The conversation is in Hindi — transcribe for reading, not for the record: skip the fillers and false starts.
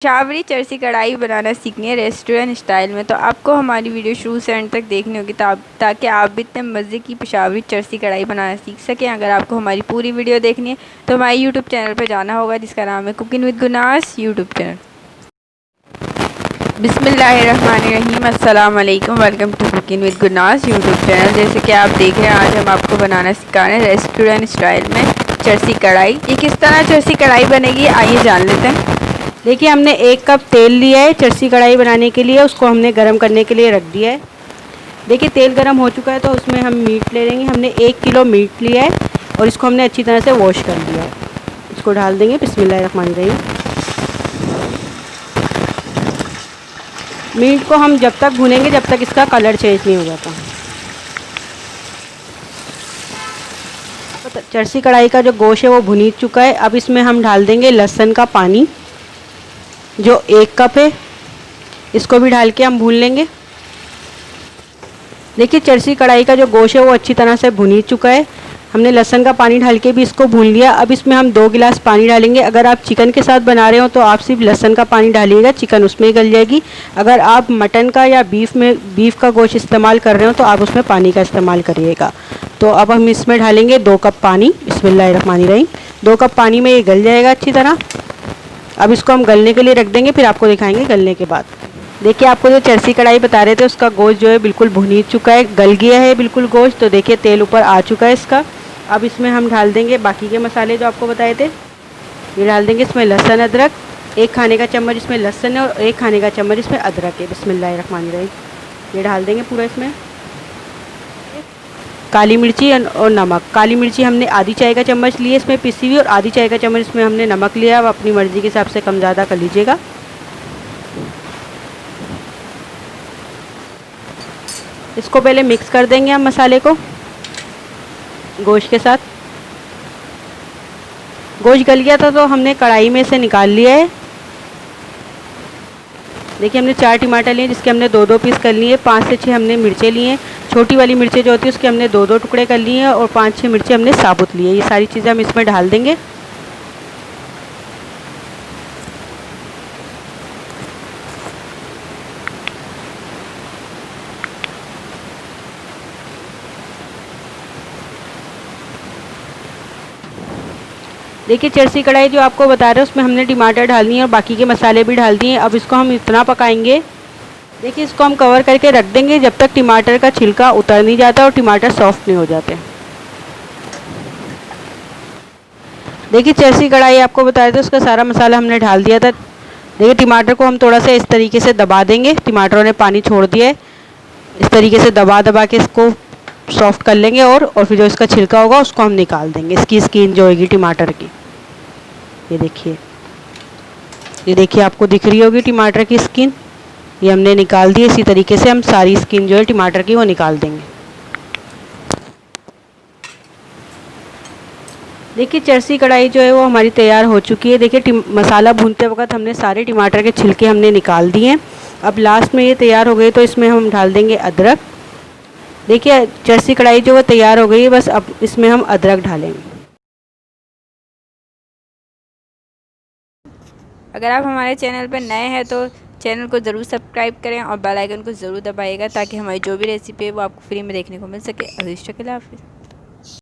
पेशावरी चरसी कढ़ाई बनाना सीखनी है रेस्टोरेंट स्टाइल में, तो आपको हमारी वीडियो शुरू से एंड तक देखनी होगी ताकि आप भी इतने मज़े की पेशावरी चरसी कढ़ाई बनाना सीख सकें। अगर आपको हमारी पूरी वीडियो देखनी है तो हमारे यूट्यूब चैनल पर जाना होगा जिसका नाम है cooking with Gunas YouTube channel. बिस्मिल्लाहिर्रहमानिर्रहीम, अस्सलाम वालेकुम, welcome to cooking with Gunas YouTube channel. जैसे कि आप देख रहे हैं, आज हम आपको बनाना सिखा रहे हैं रेस्टोरेंट स्टाइल में चरसी कढ़ाई। ये किस तरह चरसी कढ़ाई बनेगी आइए जान लेते हैं। देखिए, हमने 1 कप तेल लिया है चरसी कढ़ाई बनाने के लिए, उसको हमने गरम करने के लिए रख दिया है। देखिए, तेल गरम हो चुका है तो उसमें हम मीट ले लेंगे। हमने 1 किलो मीट लिया है और इसको हमने अच्छी तरह से वॉश कर लिया है। इसको डाल देंगे। बिस्मिल्लाहिर्रहमानिर्रहीम। मीट को हम जब तक भूनेंगे जब तक इसका कलर चेंज नहीं हो जाता। तो चरसी कढ़ाई का जो गोश्त है वो भुनी चुका है। अब इसमें हम डाल देंगे लहसुन का पानी जो 1 कप है, इसको भी डाल के हम भून लेंगे। देखिए, चरसी कढ़ाई का जो गोश्त है वो अच्छी तरह से भुनी चुका है। हमने लहसुन का पानी डाल के भी इसको भून लिया। अब इसमें हम 2 गिलास पानी डालेंगे। अगर आप चिकन के साथ बना रहे हो तो आप सिर्फ लहसुन का पानी डालिएगा, चिकन उसमें ही गल जाएगी। अगर आप मटन का या बीफ का गोश्त इस्तेमाल कर रहे हो तो आप उसमें पानी का इस्तेमाल करिएगा। तो अब हम इसमें डालेंगे 2 कप पानी। बिस्मिल्लाहिर्रहमानिर्रहीम। 2 कप पानी में ये गल जाएगा अच्छी तरह। अब इसको हम गलने के लिए रख देंगे, फिर आपको दिखाएंगे गलने के बाद। देखिए, आपको जो चरसी कढ़ाई बता रहे थे उसका गोश्त जो है बिल्कुल भुनी चुका है, गल गया है बिल्कुल गोश्त। तो देखिए, तेल ऊपर आ चुका है इसका। अब इसमें हम डाल देंगे बाकी के मसाले जो आपको बताए थे। ये डाल देंगे इसमें लहसुन अदरक, 1 खाने का चम्मच इसमें लहसुन है और 1 खाने का चम्मच इसमें अदरक है। बिस्मिल्लाहिर्रहमानिर्रहीम। ये डाल देंगे पूरा इसमें। काली मिर्ची और नमक। काली मिर्ची हमने आधी चाय का चम्मच ली है इसमें पिसी हुई, और आधी चाय का चम्मच इसमें हमने नमक लिया। अब अपनी मर्ज़ी के हिसाब से कम ज़्यादा कर लीजिएगा। इसको पहले मिक्स कर देंगे हम मसाले को गोश्त के साथ। गोश्त गल गया था तो हमने कढ़ाई में से निकाल लिया है। देखिए, हमने 4 टमाटर लिए जिसके हमने 2-2 पीस कर लिए। 5 से 6 हमने मिर्चें लिए हैं, छोटी वाली मिर्चें जो होती है उसके हमने 2-2 टुकड़े कर लिए हैं, और 5-6 मिर्चें हमने साबुत लिए। ये सारी चीज़ें हम इसमें डाल देंगे। देखिए, चरसी कढ़ाई जो आपको बता रहे हैं उसमें हमने टमाटर डालनी है और बाकी के मसाले भी डाल दिए। अब इसको हम इतना पकाएंगे। देखिए, इसको हम कवर करके रख देंगे जब तक टमाटर का छिलका उतर नहीं जाता और टमाटर सॉफ्ट नहीं हो जाते। देखिए, चरसी कढ़ाई आपको बताया था उसका सारा मसाला हमने डाल दिया था। देखिए, टमाटर को हम थोड़ा सा इस तरीके से दबा देंगे। टमाटरों ने पानी छोड़ दिया है। इस तरीके से दबा दबा के इसको सॉफ्ट कर लेंगे और फिर जो इसका छिलका होगा उसको हम निकाल देंगे, इसकी स्किन जो होगी टमाटर की। ये देखिए आपको दिख रही होगी टमाटर की स्किन। ये हमने निकाल दी। इसी तरीके से हम सारी स्किन जो है टमाटर की वो निकाल देंगे। देखिए, चरसी कढ़ाई जो है वो हमारी तैयार हो चुकी है। देखिए, मसाला भूनते वक्त हमने सारे टमाटर के छिलके हमने निकाल दिए हैं। अब लास्ट में ये तैयार हो गई तो इसमें हम डाल देंगे अदरक। देखिए, चरसी कढ़ाई जो वो तैयार हो गई है, बस अब इसमें हम अदरक डालेंगे। अगर आप हमारे चैनल पर नए हैं तो चैनल को ज़रूर सब्सक्राइब करें और बेल आइकन को ज़रूर दबाइएगा ताकि हमारी जो भी रेसिपी है वो आपको फ्री में देखने को मिल सके। अल्लाह हाफ़िज़।